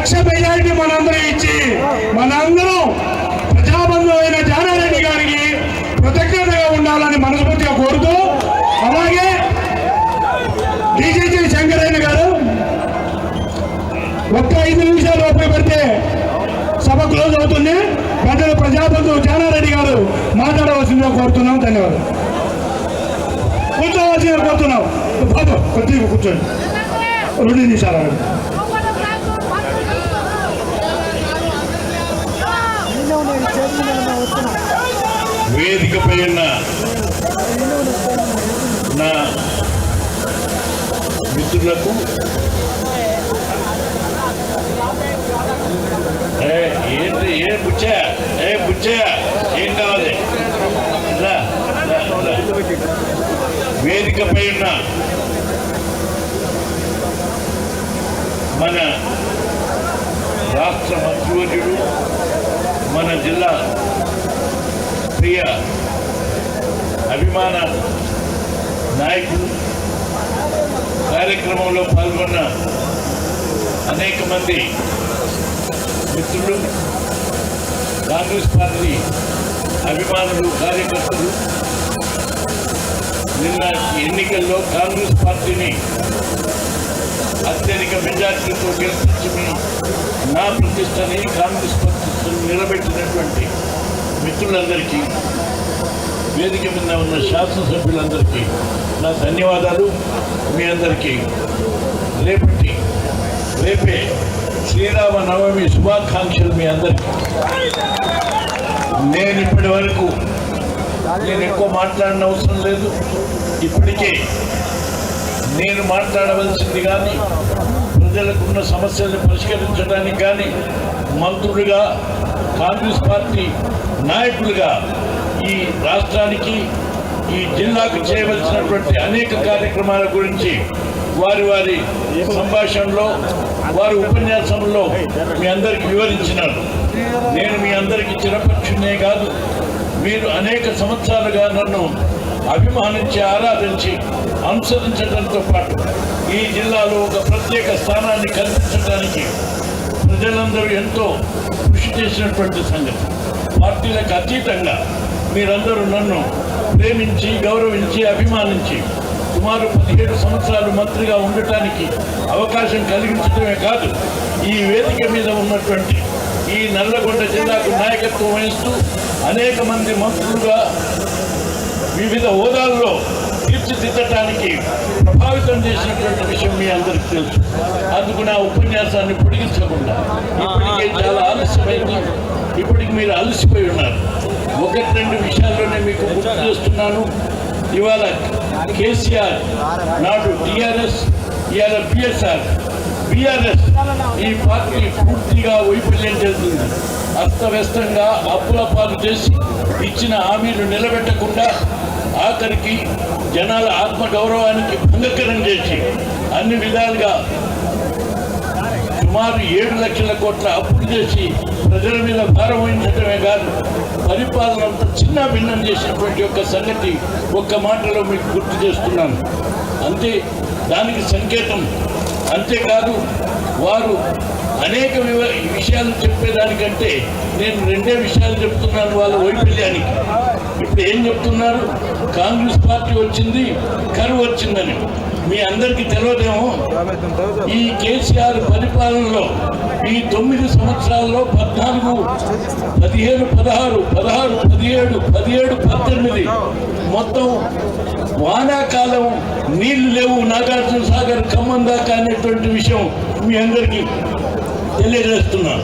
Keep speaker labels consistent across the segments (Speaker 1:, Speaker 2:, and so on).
Speaker 1: లక్ష majority మనందరం ఇచ్చి మనందరం ప్రజాబంధు అయిన జానారెడ్డి గారికి కృతజ్ఞతగా ఉండాలని మనస్ఫూర్తిగా కోరుతూ, అలాగే డీజీజీ శంకరయ్య గారు ఒక్క 5 నిమిషాలు ఓపిక పెడితే సభ క్లోజ్ అవుతుంది. పెద్దలు ప్రజాబంధు జానారెడ్డి గారు మాట్లాడవలసిందిగా కోరుతున్నాం. ధన్యవాదాలు. కూర్చోవలసిందిగా కోరుతున్నాం. బాబు కొద్దిగా కూర్చోండి. 2 నిమిషాలు.
Speaker 2: వేదికపై ఉన్న నా మిత్రులకు బుచ్చయ్య ఏం కావాలి? వేదికపై ఉన్న మన రాష్ట్ర మంత్రివర్యుడు, మన జిల్లా ప్రియ అభిమాన నాయకులు, కార్యక్రమంలో పాల్గొన్న అనేక మంది మిత్రులు, కాంగ్రెస్ పార్టీ అభిమానులు, కార్యకర్తలు, నిన్న ఎన్నికల్లో కాంగ్రెస్ పార్టీని అత్యధిక మెజార్టీతో గెలిపించి నా ప్రతిష్టని, కాంగ్రెస్ ప్రతిష్టని నిలబెట్టినటువంటి మిత్రులందరికీ, వేదిక మీద ఉన్న శాసనసభ్యులందరికీ నా ధన్యవాదాలు. మీ అందరికీ రేపే శ్రీరామనవమి శుభాకాంక్షలు మీ అందరికీ. నేను ఇప్పటి వరకు ఎక్కువ మాట్లాడిన అవసరం లేదు. ఇప్పటికే నేను మాట్లాడవలసింది కానీ, ప్రజలకున్న సమస్యలను పరిష్కరించడానికి కానీ, మంత్రులుగా, కాంగ్రెస్ పార్టీ నాయకులుగా ఈ రాష్ట్రానికి, ఈ జిల్లాకు చేయవలసినటువంటి అనేక కార్యక్రమాల గురించి వారి సంభాషణలో, వారి ఉపన్యాసంలో మీ అందరికీ వివరించినారు. నేను మీ అందరికీ చిరపక్షునే కాదు, మీరు అనేక సంవత్సరాలుగా నన్ను అభిమానించి, ఆరాధించి, అనుసరించడంతో పాటు ఈ జిల్లాలో ఒక ప్రత్యేక స్థానాన్ని కల్పించడానికి ప్రజలందరూ ఎంతో కృషి చేసినటువంటి సంగతి. పార్టీలకు అతీతంగా మీరందరూ నన్ను ప్రేమించి, గౌరవించి, అభిమానించి సుమారు 17 సంవత్సరాలు మంత్రిగా ఉండటానికి అవకాశం కలిగించడమే కాదు, ఈ వేదిక మీద ఉన్నటువంటి ఈ నల్లగొండ జిల్లాకు నాయకత్వం వహిస్తూ అనేక మంది మంత్రులుగా వివిధ హోదాల్లో తీర్చిదిద్దటానికి ప్రభావితం చేసినటువంటి విషయం మీ అందరికీ తెలుసు. అందుకు నా ఉపన్యాసాన్ని పొడిగించకుండా, ఇప్పటికే చాలా ఆలస్యమైంది, ఇప్పటికి మీరు అలసిపోయి ఉన్నారు. 1-2 విషయాల్లోనే మీకు గుర్తు చేస్తున్నాను. ఇవాళ కేసీఆర్, నాడు టీఆర్ఎస్, ఇవాళ బీఆర్ఎస్ ఈ పార్టీ పూర్తిగా వైఫల్యం చెందుతుంది. అస్తవ్యస్తంగా అప్పుల పాలు చేసి ఇచ్చిన హామీలు నిలబెట్టకుండా, ఆఖరికి జనాల ఆత్మగౌరవానికి భంగకరం చేసి అన్ని విధాలుగా సుమారు 7 లక్షల కోట్ల అప్పులు చేసి ప్రజల మీద భారం వహించడమే కాదు, పరిపాలన అంతా చిన్న భిన్నం చేసినటువంటి ఒక సంగతి ఒక్క మాటలో మీకు గుర్తు చేస్తున్నాను. అంతే దానికి సంకేతం. అంతేకాదు, వారు అనేక విషయాలు చెప్పేదానికంటే నేను 2 విషయాలు చెప్తున్నాను వాళ్ళ వైఫల్యానికి. ఇప్పుడు ఏం చెప్తున్నారు? కాంగ్రెస్ పార్టీ వచ్చింది, కరువు వచ్చిందని. మీ అందరికీ తెలియదేమో, ఈ కేసీఆర్ పరిపాలనలో ఈ 9 సంవత్సరాల్లో 14, 15, 16, 17, 18 మొత్తం వానాకాలం నీళ్లు లేవు నాగార్జున సాగర్ ఖమ్మం దాకా అనేటువంటి విషయం మీ అందరికీ తెలియజేస్తున్నాను.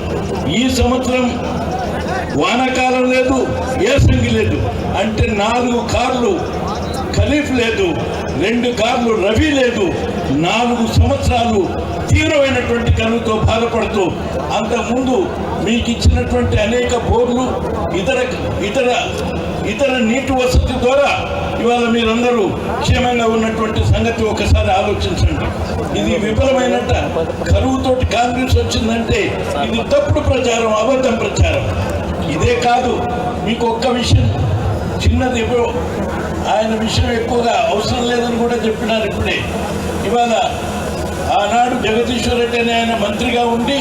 Speaker 2: ఈ సంవత్సరం వానాకాలం లేదు, ఏసంగి లేదు. అంటే 4 కార్లు ఖరీఫ్ లేదు, 2 కార్లు రబీ లేదు. 4 సంవత్సరాలు తీవ్రమైనటువంటి కరువుతో బాధపడుతూ, అంతకుముందు మీకు ఇచ్చినటువంటి అనేక బోర్లు, ఇతర నీటి వసతి ద్వారా ఇవాళ మీరందరూ క్షేమంగా ఉన్నటువంటి సంగతి ఒకసారి ఆలోచించండి. ఇది విఫలమైనట్ట. కరువుతోటి కాంగ్రెస్ వచ్చిందంటే ఇది తప్పుడు ప్రచారం, అబద్ధం ప్రచారం. ఇదే కాదు, మీకు ఒక్క విషయం చిన్నది, ఆయన విషయం ఎక్కువగా అవసరం లేదని కూడా చెప్పినారు ఇప్పుడే. ఇవాళ ఆనాడు జగదీశ్వర్ రెడ్డి అనే ఆయన మంత్రిగా ఉండి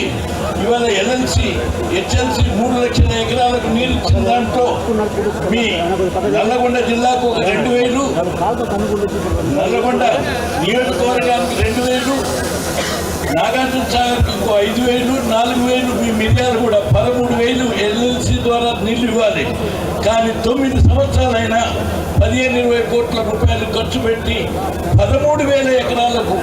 Speaker 2: ఇవాళ ఎల్ఎల్సి హెచ్ఎల్సి 3 లక్షల ఎకరాలకు నీరు ఇచ్చిన దాంట్లో మీ నల్లగొండ జిల్లాకు 2,000, నల్లగొండ నియోజకవర్గానికి 2,000, నాగార్జున సాగర్కి ఇంకో 5,000, 4,000 మీ మిర్యాలు కూడా 13,000 ఎల్ఎల్సి ద్వారా నీళ్లు ఇవ్వాలి. కానీ 9 సంవత్సరాలైనా 15-20 కోట్ల రూపాయలు ఖర్చు పెట్టి 13,000 ఎకరాలకు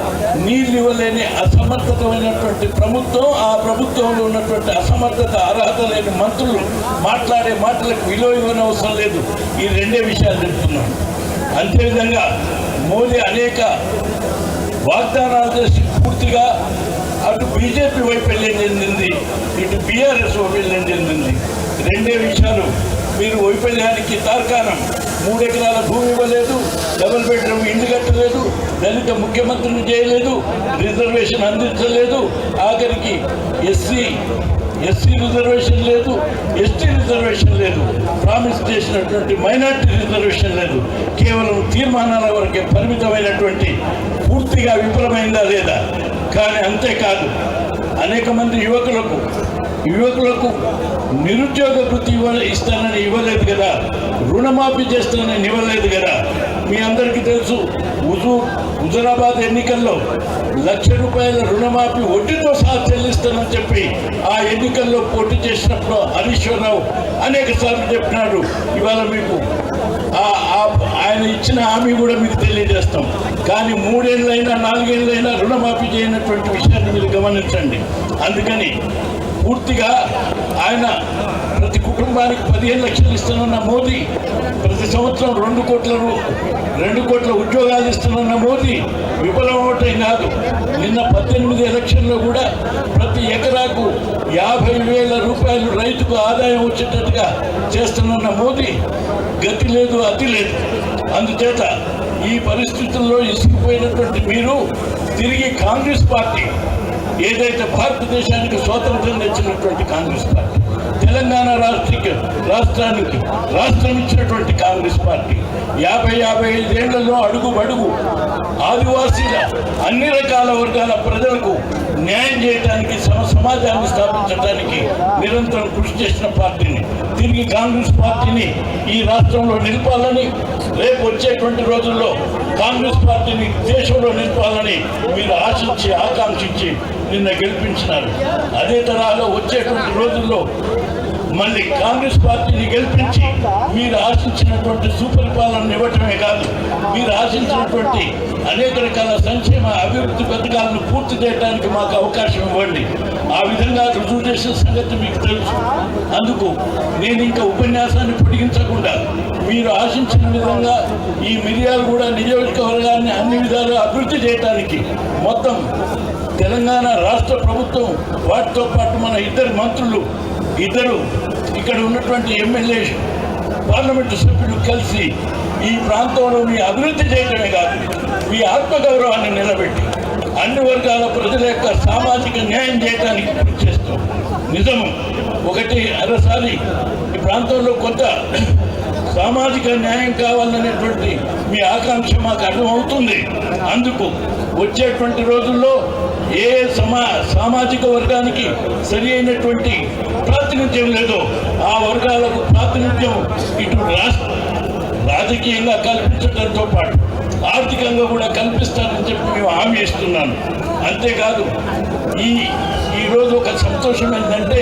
Speaker 2: నీళ్లు ఇవ్వలేని అసమర్థతమైనటువంటి ప్రభుత్వం, ఆ ప్రభుత్వంలో ఉన్నటువంటి అసమర్థత, అర్హత లేని మంత్రులు మాట్లాడే మాటలకు విలువ ఇవ్వనవసరం లేదు. ఈ 2 విషయాలు చెప్తున్నాను. అంతేవిధంగా మోదీ అనేక వాగ్దానాలు చేసి పూర్తిగా అటు బీజేపీ వైపు వెళ్ళి చెందింది, ఇటు బీఆర్ఎస్ వైపు వెళ్ళి చెందింది. 2 విషయాలు మీరు వైఫల్యానికి తార్కాణం. 3 ఎకరాల భూమి ఇవ్వలేదు, డబుల్ బెడ్రూమ్ ఇల్లు కట్టలేదు, దళిత ముఖ్యమంత్రిని చేయలేదు, రిజర్వేషన్ అందించలేదు, ఆఖరికి ఎస్సీ రిజర్వేషన్ లేదు, ఎస్టీ రిజర్వేషన్ లేదు, ప్రామిస్ చేసినటువంటి మైనార్టీ రిజర్వేషన్ లేదు. కేవలం తీర్మానాల వరకే పరిమితమైనటువంటి పూర్తిగా విఫలమైందా లేదా? కానీ అంతేకాదు, అనేక మంది యువకులకు నిరుద్యోగ వృత్తి ఇస్తానని ఇవ్వలేదు కదా, రుణమాఫీ చేస్తానని ఇవ్వలేదు కదా. మీ అందరికీ తెలుసు, హుజూరాబాద్ ఎన్నికల్లో ₹1,00,000 రుణమాఫీ వడ్డీతో సహా చెల్లిస్తానని చెప్పి ఆ ఎన్నికల్లో పోటీ చేసినప్పుడు హరీశ్వరరావు అనేక సార్లు చెప్పినాడు. ఇవాళ మీకు ఆయన ఇచ్చిన హామీ కూడా మీకు తెలియజేస్తాం. కానీ 3 ఏళ్ళైనా 4 ఏళ్ళైనా రుణమాఫీ చేయనటువంటి విషయాన్ని మీరు గమనించండి. అందుకని పూర్తిగా ఆయన ప్రతి కుటుంబానికి 15 లక్షలు ఇస్తున్న మోదీ, ప్రతి సంవత్సరం 2 కోట్ల ఉద్యోగాలు ఇస్తున్న మోదీ విఫలమవటం కాదు. నిన్న 18 ఎలక్షన్లో కూడా ప్రతి ఎకరాకు 50,000 రూపాయలు రైతుకు ఆదాయం వచ్చేటట్టుగా చేస్తున్న మోదీ గతి లేదు, అతి లేదు. అందుచేత ఈ పరిస్థితుల్లో ఇసుకుపోయినటువంటి మీరు తిరిగి కాంగ్రెస్ పార్టీ, ఏదైతే భారతదేశానికి స్వాతంత్రం తెచ్చినటువంటి కాంగ్రెస్ పార్టీ, తెలంగాణ రాష్ట్రానికి రాష్ట్రం ఇచ్చినటువంటి కాంగ్రెస్ పార్టీ 50-55 ఏళ్లలో అడుగు ఆదివాసీల అన్ని రకాల వర్గాల ప్రజలకు న్యాయం చేయడానికి, సమాజాన్ని స్థాపించడానికి నిరంతరం కృషి చేసిన పార్టీని తిరిగి కాంగ్రెస్ పార్టీని ఈ రాష్ట్రంలో నిలపాలని, రేపు వచ్చేటువంటి రోజుల్లో కాంగ్రెస్ పార్టీని దేశంలో నిలపాలని మీరు ఆశించి ఆకాంక్షించి నిన్న గెలిపించినారు. అదే తరహాలో వచ్చేటువంటి రోజుల్లో మళ్ళీ కాంగ్రెస్ పార్టీని గెలిపించి మీరు ఆశించినటువంటి సుపరిపాలన ఇవ్వటమే కాదు, మీరు ఆశించినటువంటి అనేక రకాల సంక్షేమ అభివృద్ధి పథకాలను పూర్తి చేయడానికి మాకు అవకాశం ఇవ్వండి. ఆ విధంగా రుజువు చేసిన సంగతి మీకు తెలుసు. అందుకు నేను ఇంకా ఉపన్యాసాన్ని పొడిగించకుండా మీరు ఆశించిన విధంగా ఈ మిర్యాలగూడ నియోజకవర్గాన్ని అన్ని విధాలు అభివృద్ధి చేయడానికి మొత్తం తెలంగాణ రాష్ట్ర ప్రభుత్వం, వాటితో పాటు మన 2 మంత్రులు, 2 ఇక్కడ ఉన్నటువంటి ఎమ్మెల్యే, పార్లమెంటు సభ్యులు కలిసి ఈ ప్రాంతంలో మీ అభివృద్ధి చేయడమే కాదు, మీ ఆత్మగౌరవాన్ని నిలబెట్టి అన్ని వర్గాల ప్రజల యొక్క సామాజిక న్యాయం చేయడానికి కృషి చేస్తాం. నిజము, 1.5 ఈ ప్రాంతంలో కొంత సామాజిక న్యాయం కావాలనేటువంటి మీ ఆకాంక్ష మాకు అర్థమవుతుంది. అందుకు వచ్చేటువంటి రోజుల్లో ఏ సామాజిక వర్గానికి సరి అయినటువంటి ప్రాతినిధ్యం లేదో ఆ వర్గాలకు ప్రాతినిధ్యం ఇటు రాజకీయంగా కల్పించడంతో పాటు ఆర్థికంగా కూడా కల్పిస్తానని చెప్పి మేము హామీ ఇస్తున్నాను. అంతేకాదు ఈరోజు ఒక సంతోషం ఏంటంటే,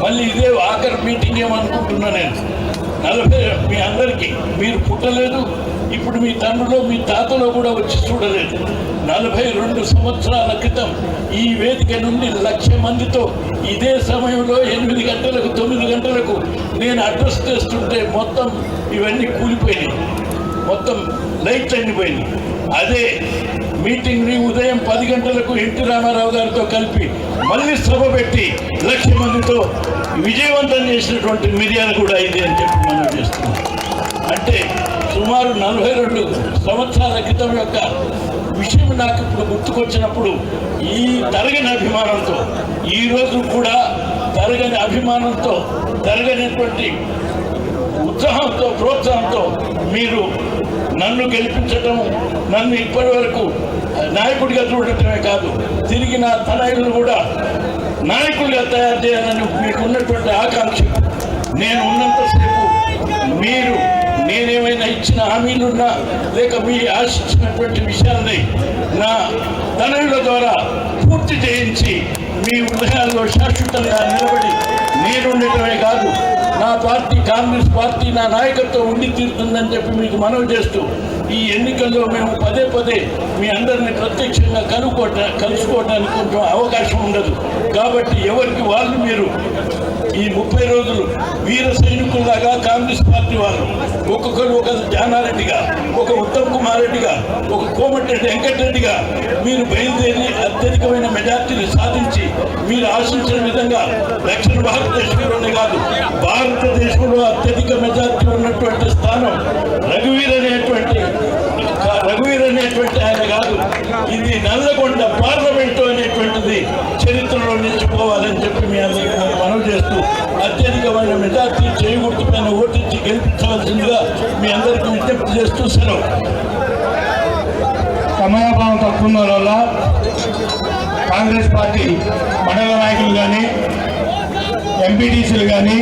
Speaker 2: మళ్ళీ ఇదే ఆఖరి మీటింగ్ ఏమనుకుంటున్నా నేను, 40 మీ అందరికీ మీరు పుట్టలేదు, ఇప్పుడు మీ తండ్రిలో మీ తాతలో కూడా వచ్చి చూడలేదు. 42 సంవత్సరాల క్రితం ఈ వేదిక నుండి 1,00,000 మందితో ఇదే సమయంలో 8 గంటలకు 9 గంటలకు నేను అడ్రస్ చేస్తుంటే మొత్తం ఇవన్నీ కూలిపోయినాయి, మొత్తం లైట్లు ఎండిపోయినాయి. అదే మీటింగ్ని ఉదయం 10 గంటలకు ఎన్టీ రామారావు గారితో కలిపి మళ్ళీ సభ పెట్టి 1,00,000 మందితో విజయవంతం చేసినటువంటి మిర్యాలగూడ ఇది అని చెప్పి మనం చేస్తున్నాం. అంటే సుమారు 42 సంవత్సరాల క్రితం యొక్క విషయం నాకు ఇప్పుడు గుర్తుకొచ్చినప్పుడు ఈ తరగని అభిమానంతో, ఈరోజు కూడా తరగని అభిమానంతో, తరగనటువంటి ఉత్సాహంతో, ప్రోత్సాహంతో మీరు నన్ను గెలిపించటం, నన్ను ఇప్పటి వరకు నాయకుడిగా చూడటమే కాదు, తిరిగి నా తనయులను కూడా నాయకులుగా తయారు చేయాలని మీకు ఉన్నటువంటి ఆకాంక్ష. నేను ఉన్నంతసేపు మీరు నేనేమైనా ఇచ్చిన హామీలున్నా లేక మీ ఆశించినటువంటి విషయాల్ని నా తనయుల ద్వారా పూర్తి చేయించి మీ హృదయాల్లో శాశ్వతంగా నిలబడి నేనుండటమే కాదు, నా పార్టీ కాంగ్రెస్ పార్టీ నా నాయకత్వం ఉండి తీరుతుందని చెప్పి మీకు మనవి చేస్తూ, ఈ ఎన్నికల్లో మేము పదే పదే మీ అందరినీ ప్రత్యక్షంగా కలుసుకోవడానికి కొంచెం అవకాశం ఉండదు. కాబట్టి ఎవరికి వాళ్ళు మీరు ఈ 30 రోజులు వీర సైనికుల్లాగా కాంగ్రెస్ పార్టీ వాళ్ళు ఒక్కొక్కరు ఒక జానారెడ్డిగా, ఒక ఉత్తమ్ కుమార్ రెడ్డిగా, ఒక కోమటిరెడ్డి వెంకటరెడ్డిగా మీరు బయలుదేరి అత్యధికమైన మెజార్టీని సాధించి మీరు ఆశించిన విధంగా దక్షిణ భారతదేశంలోనే కాదు భారతదేశంలో అత్యధిక మెజార్టీ ఉన్నటువంటి స్థానం రఘువీర్ అనేటువంటి ఆయన కాదు, ఇది నల్లగొండ పార్లమెంటు అనేటువంటిది చరిత్రలో నిలిచిపోవాలని చెప్పి మీ అందరికీ మనవి చేస్తూ అత్యధికమైన మెజార్టీ చేయగుర్తుపైన ఓటించి గెలిపించవలసిందిగా మీ అందరికీ విజ్ఞప్తి చేస్తూ సెలవు.
Speaker 1: సమయాభావం తక్కువ వల్ల కాంగ్రెస్ పార్టీ మండల నాయకులు కానీ ఎంపీటీసీలు కానీ